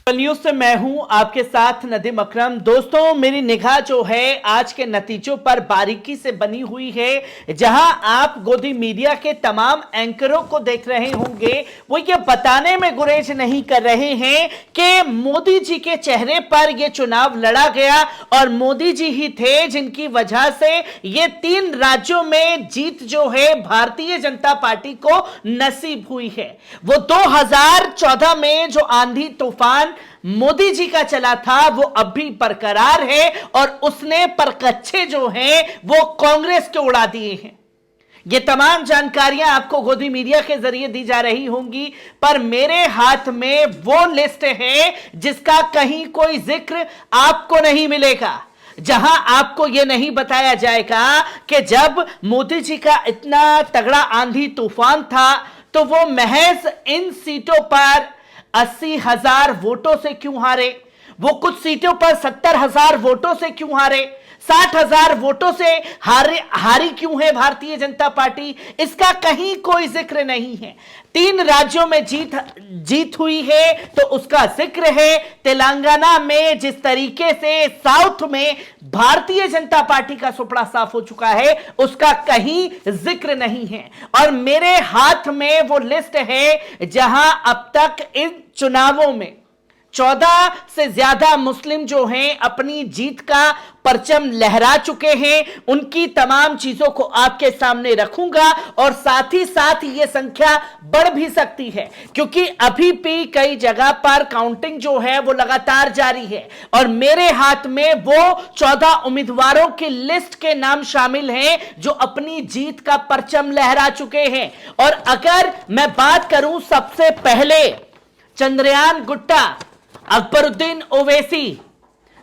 News से मैं हूं आपके साथ नदीम अकरम। दोस्तों, मेरी निगाह जो है आज के नतीजों पर बारीकी से बनी हुई है। जहां आप गोदी मीडिया के तमाम एंकरों को देख रहे होंगे, वो ये बताने में गुरेज नहीं कर रहे हैं कि मोदी जी के चेहरे पर यह चुनाव लड़ा गया और मोदी जी ही थे जिनकी वजह से ये 3 राज्यों में जीत जो है भारतीय जनता पार्टी को नसीब हुई है। वो 2014 में जो आंधी तूफान मोदी जी का चला था वो अब भी बरकरार है और उसने परकच्छे जो हैं वो कांग्रेस के उड़ा दिए हैं। ये तमाम जानकारियां आपको गोदी मीडिया के जरिए दी जा रही होंगी, पर मेरे हाथ में वो लिस्ट है जिसका कहीं कोई जिक्र आपको नहीं मिलेगा, जहां आपको यह नहीं बताया जाएगा कि जब मोदी जी का इतना तगड़ा आंधी तूफान था तो वो महज इन सीटों पर 80,000 वोटों से क्यों हारे, वो कुछ सीटों पर 70,000 वोटों से क्यों हारे, 60,000 वोटों से हारी क्यों है भारतीय जनता पार्टी, इसका कहीं कोई जिक्र नहीं है। 3 राज्यों में जीत हुई है तो उसका जिक्र है। तेलंगाना में जिस तरीके से साउथ में भारतीय जनता पार्टी का सुपड़ा साफ हो चुका है उसका कहीं जिक्र नहीं है। और मेरे हाथ में वो लिस्ट है जहां अब तक इन चुनावों में 14 से ज्यादा मुस्लिम जो हैं अपनी जीत का परचम लहरा चुके हैं। उनकी तमाम चीजों को आपके सामने रखूंगा और साथ ही साथ ये संख्या बढ़ भी सकती है, क्योंकि अभी भी कई जगह पर काउंटिंग जो है वो लगातार जारी है और मेरे हाथ में वो 14 उम्मीदवारों की लिस्ट के नाम शामिल हैं जो अपनी जीत का परचम लहरा चुके हैं। और अगर मैं बात करूं सबसे पहले चंद्रयान गुट्टा अकबरुद्दीन ओवैसी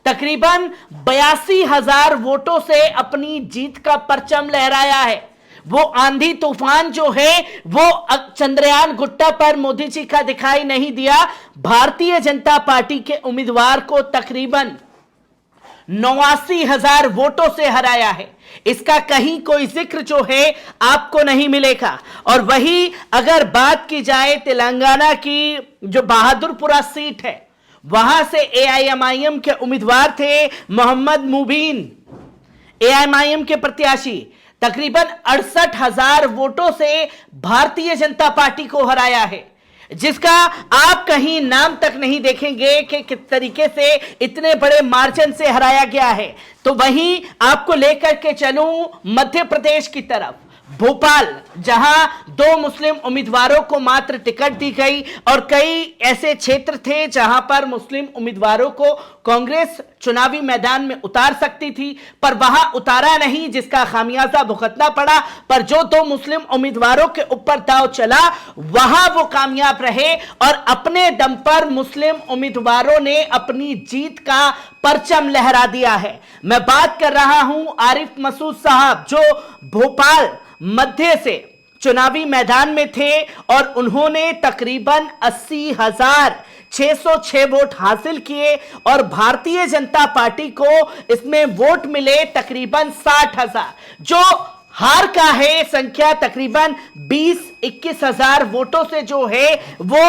तकरीबन 82,000 वोटों से अपनी जीत का परचम लहराया है। वो आंधी तूफान जो है वो चंद्रयान गुट्टा पर मोदी जी का दिखाई नहीं दिया। भारतीय जनता पार्टी के उम्मीदवार को तकरीबन 89,000 वोटों से हराया है। इसका कहीं कोई जिक्र जो है आपको नहीं मिलेगा। और वही अगर बात की जाए तेलंगाना की जो बहादुरपुरा सीट है, वहां से एआईएमआईएम के उम्मीदवार थे मोहम्मद मुबीन, एआईएमआईएम के प्रत्याशी, तकरीबन 68,000 वोटों से भारतीय जनता पार्टी को हराया है, जिसका आप कहीं नाम तक नहीं देखेंगे कि किस तरीके से इतने बड़े मार्जिन से हराया गया है। तो वहीं आपको लेकर के चलूं मध्य प्रदेश की तरफ, भोपाल, जहां 2 मुस्लिम उम्मीदवारों को मात्र टिकट दी गई और कई ऐसे क्षेत्र थे जहां पर मुस्लिम उम्मीदवारों को कांग्रेस चुनावी मैदान में उतार सकती थी, पर वहां उतारा नहीं, जिसका खामियाजा भुगतना पड़ा। पर जो 2 मुस्लिम उम्मीदवारों के ऊपर दांव चला वहां वो कामयाब रहे और अपने दम पर मुस्लिम उम्मीदवारों ने अपनी जीत का परचम लहरा दिया है। मैं बात कर रहा हूं आरिफ मसूद साहब, जो भोपाल मध्य से चुनावी मैदान में थे और उन्होंने तकरीबन 80,606 वोट हासिल किए और भारतीय जनता पार्टी को इसमें वोट मिले तकरीबन 60,000। जो हार का है संख्या तकरीबन 20-21,000 वोटों से जो है वो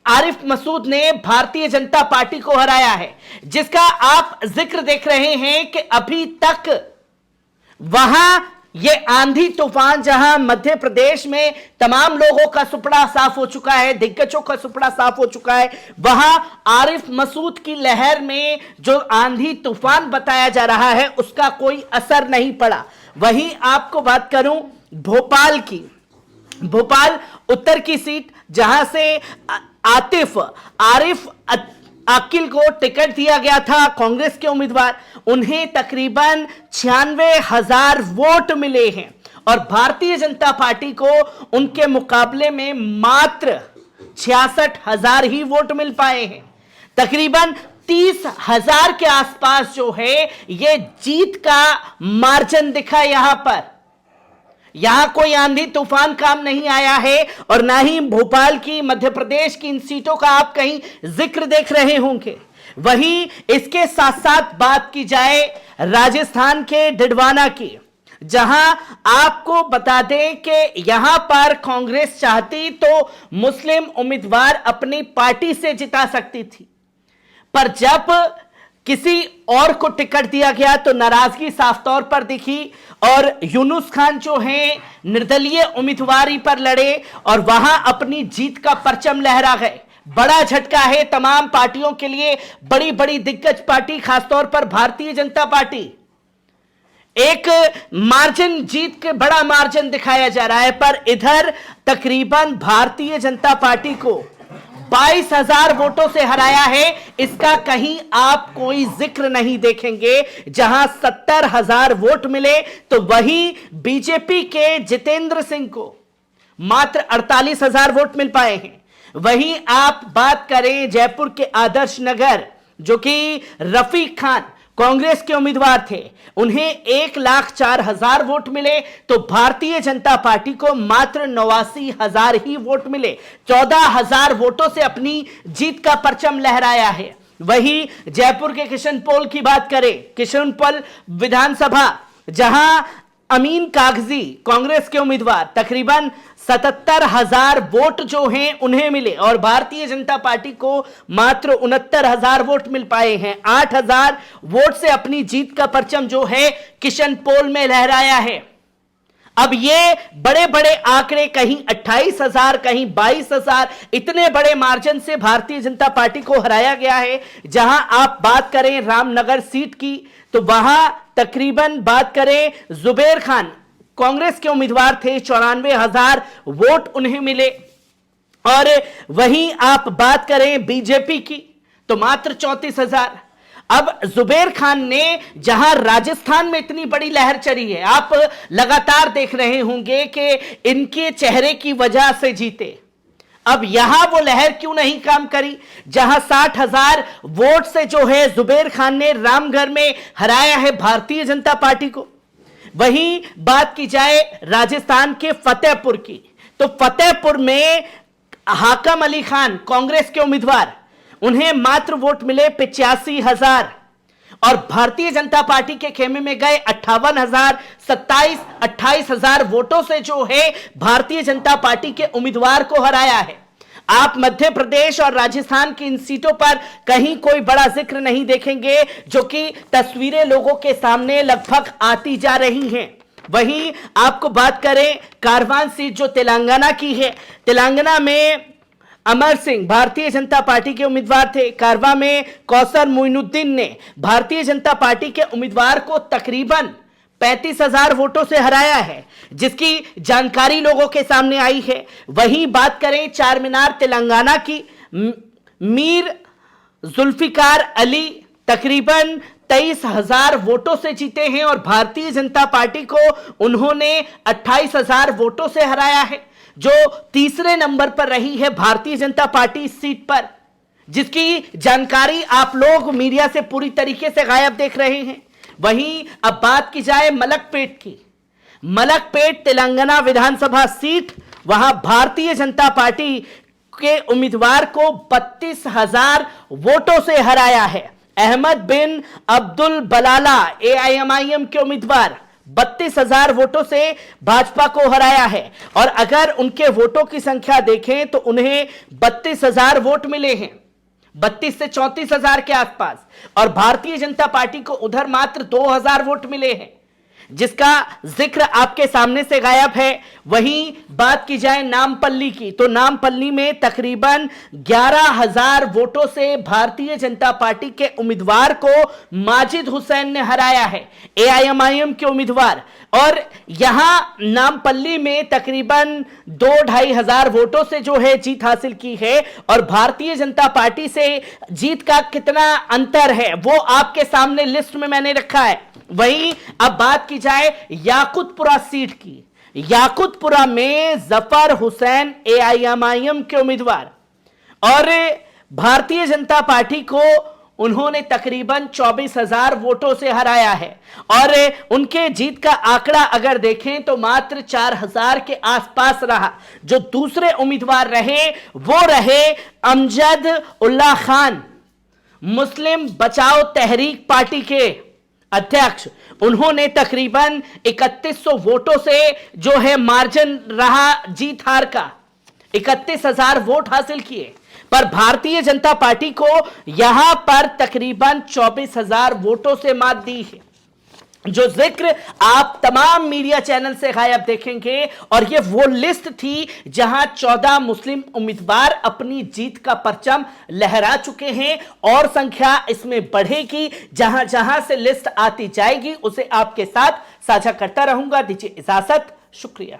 आरिफ मसूद ने भारतीय जनता पार्टी को हराया है, जिसका आप जिक्र देख रहे हैं कि अभी तक वहां ये आंधी तूफान, जहां मध्य प्रदेश में तमाम लोगों का सुपड़ा साफ हो चुका है, दिग्गजों का सुपड़ा साफ हो चुका है, वहां आरिफ मसूद की लहर में जो आंधी तूफान बताया जा रहा है उसका कोई असर नहीं पड़ा। वहीं आपको बात करूं भोपाल की, भोपाल उत्तर की सीट, जहां से आरिफ अकील को टिकट दिया गया था, कांग्रेस के उम्मीदवार, उन्हें तकरीबन 96,000 वोट मिले हैं और भारतीय जनता पार्टी को उनके मुकाबले में मात्र 66,000 ही वोट मिल पाए हैं। तकरीबन 30,000 के आसपास जो है ये जीत का मार्जिन दिखा। यहां कोई आंधी तूफान काम नहीं आया है और ना ही भोपाल की, मध्य प्रदेश की इन सीटों का आप कहीं जिक्र देख रहे होंगे। वहीं इसके साथ साथ बात की जाए राजस्थान के डिडवाना की, जहां आपको बता दें कि यहां पर कांग्रेस चाहती तो मुस्लिम उम्मीदवार अपनी पार्टी से जिता सकती थी, पर जब किसी और को टिकट दिया गया तो नाराजगी साफ तौर पर दिखी और यूनुस खान जो हैं निर्दलीय उम्मीदवारी पर लड़े और वहां अपनी जीत का परचम लहरा गए। बड़ा झटका है तमाम पार्टियों के लिए, बड़ी बड़ी दिग्गज पार्टी, खासतौर पर भारतीय जनता पार्टी। एक मार्जिन जीत के बड़ा मार्जिन दिखाया जा रहा है, पर इधर तकरीबन भारतीय जनता पार्टी को 22,000 वोटों से हराया है। इसका कहीं आप कोई जिक्र नहीं देखेंगे। जहां 70,000 वोट मिले तो वहीं बीजेपी के जितेंद्र सिंह को मात्र 48,000 वोट मिल पाए हैं। वहीं आप बात करें जयपुर के आदर्श नगर, जो कि रफीक खान कांग्रेस के उम्मीदवार थे, उन्हें 1,04,000 वोट मिले तो भारतीय जनता पार्टी को मात्र 89,000 ही वोट मिले। 14,000 वोटों से अपनी जीत का परचम लहराया है। वहीं जयपुर के किशनपोल की बात करें, किशनपोल विधानसभा, जहां अमीन कागजी कांग्रेस के उम्मीदवार तकरीबन 77,000 वोट जो हैं उन्हें मिले और भारतीय जनता पार्टी को मात्र 69,000 वोट मिल पाए हैं। 8,000 वोट से अपनी जीत का परचम जो है किशनपोल में लहराया है। अब ये बड़े बड़े आंकड़े, कहीं 28,000 कहीं 22,000, इतने बड़े मार्जिन से भारतीय जनता पार्टी को हराया गया है। जहां आप बात करें रामनगर सीट की तो वहां तकरीबन बात करें जुबेर खान कांग्रेस के उम्मीदवार थे, 94,000 वोट उन्हें मिले। और वहीं आप बात करें बीजेपी की तो मात्र 34,000। अब जुबेर खान ने जहां राजस्थान में इतनी बड़ी लहर चढ़ी है, आप लगातार देख रहे होंगे कि इनके चेहरे की वजह से जीते, अब यहां वो लहर क्यों नहीं काम करी? जहां 60,000 वोट से जो है जुबेर खान ने रामगढ़ में हराया है भारतीय जनता पार्टी को। वहीं बात की जाए राजस्थान के फतेहपुर की तो फतेहपुर में हाकम अली खान कांग्रेस के उम्मीदवार, उन्हें मात्र वोट मिले 85,000 और भारतीय जनता पार्टी के खेमे में गए 58,000, 28,000 वोटों से जो है भारतीय जनता पार्टी के उम्मीदवार को हराया है। आप मध्य प्रदेश और राजस्थान की इन सीटों पर कहीं कोई बड़ा जिक्र नहीं देखेंगे, जो कि तस्वीरें लोगों के सामने लगभग आती जा रही हैं। वहीं आपको बात करें कारवान सीट जो तेलंगाना की है, तेलंगाना में अमर सिंह भारतीय जनता पार्टी के उम्मीदवार थे। कारवा में कौसर मोइनुद्दीन ने भारतीय जनता पार्टी के उम्मीदवार को तकरीबन 35,000 वोटों से हराया है, जिसकी जानकारी लोगों के सामने आई है। वहीं बात करें चार मीनार तेलंगाना की, मीर जुल्फिकार अली तकरीबन 23,000 वोटों से जीते हैं और भारतीय जनता पार्टी को उन्होंने 28,000 वोटों से हराया है, जो तीसरे नंबर पर रही है भारतीय जनता पार्टी इस सीट पर, जिसकी जानकारी आप लोग मीडिया से पूरी तरीके से गायब देख रहे हैं। वहीं अब बात की जाए मलकपेट की, मलकपेट तेलंगाना विधानसभा सीट, वहां भारतीय जनता पार्टी के उम्मीदवार को 32,000 वोटों से हराया है। अहमद बिन अब्दुल बलाला एआईएमआईएम के उम्मीदवार 32,000 वोटों से भाजपा को हराया है और अगर उनके वोटों की संख्या देखें तो उन्हें 32,000 वोट मिले हैं, 32 से 34,000 के आसपास, और भारतीय जनता पार्टी को उधर मात्र 2,000 वोट मिले हैं, जिसका जिक्र आपके सामने से गायब है। वहीं बात की जाए नामपल्ली की तो नामपल्ली में तकरीबन 11,000 वोटों से भारतीय जनता पार्टी के उम्मीदवार को माजिद हुसैन ने हराया है, एआईएमआईएम के उम्मीदवार, और यहां नामपल्ली में तकरीबन 2-2,500 वोटों से जो है जीत हासिल की है। और भारतीय जनता पार्टी से जीत का कितना अंतर है वो आपके सामने लिस्ट में मैंने रखा है। वहीं अब बात की जाए याकुतपुरा सीट की, याकुतपुरा में जफर हुसैन एआईएमआईएम के उम्मीदवार और भारतीय जनता पार्टी को उन्होंने तकरीबन 24,000 वोटों से हराया है और उनके जीत का आंकड़ा अगर देखें तो मात्र 4,000 के आसपास रहा। जो दूसरे उम्मीदवार रहे वो रहे अमजद उल्लाह खान, मुस्लिम बचाओ तहरीक पार्टी के अध्यक्ष। उन्होंने तकरीबन 3100 वोटों से जो है मार्जिन रहा जीत हार का, 31,000 वोट हासिल किए, पर भारतीय जनता पार्टी को यहां पर तकरीबन 24,000 वोटों से मात दी है, जो जिक्र आप तमाम मीडिया चैनल से गायब देखेंगे। और यह वो लिस्ट थी जहां 14 मुस्लिम उम्मीदवार अपनी जीत का परचम लहरा चुके हैं, और संख्या इसमें बढ़ेगी। जहां जहां से लिस्ट आती जाएगी उसे आपके साथ साझा करता रहूंगा। दीजिए इजाजत, शुक्रिया।